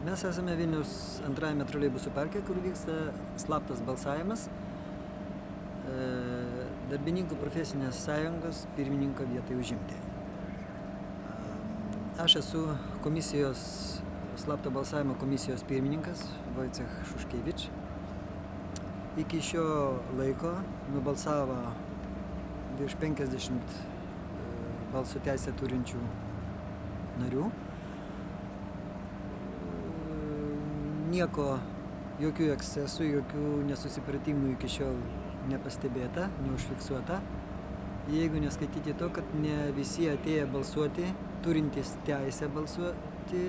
Mes esame Vilniaus antrajame troleibusų parke, kur vyksta slaptas balsavimas darbininkų profesinės sąjungos pirmininko vietai užimti. Aš esu slapto balsavimo komisijos pirmininkas Vojcech Šuškevič. Iki šio laiko nubalsavo virš 50 balsų teisę turinčių narių. Jokių ekscesų, jokių nesusipratimų iki šiol nepastebėta, neužfiksuota. Jeigu neskaityti to, kad ne visi atėję balsuoti, turintys teisę balsuoti,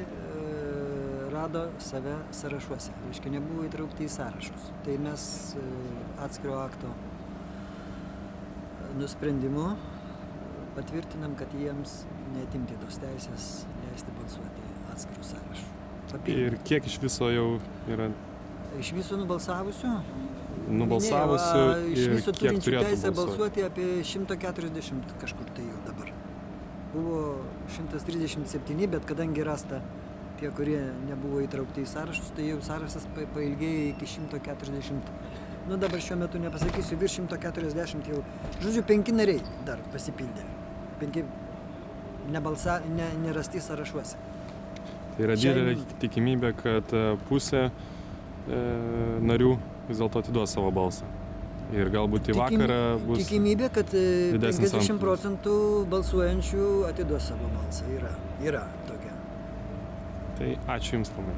rado save sąrašuose. Reiškia, nebuvo įtraukti į sąrašus. Tai mes atskiro akto nusprendimu patvirtinam, kad jiems neatimti tos teisės leisti balsuoti atskirų sąrašų. Ir kiek iš viso jau yra? Iš viso nubalsavusių Iš viso kiek turėtų teisę balsuoti apie 140 kažkur tai jau dabar. Buvo 137, bet kadangi rasta tie, kurie nebuvo įtraukti į sąrašus, tai jau sąrašas pailgėjo iki 140. Dabar šiuo metu nepasakysiu, virš 140 jau. Žodžiu, 5 nariai dar pasipildė. 5 nerasti sąrašuose. Tai yra didelė tikimybė, kad pusė narių vis dėlto atiduos savo balsą. Ir galbūt į vakarą bus tikimybė, kad didesnis 50% balsuojančių atiduos savo balsą. Yra tokia. Tai ačiū Jums, ponai.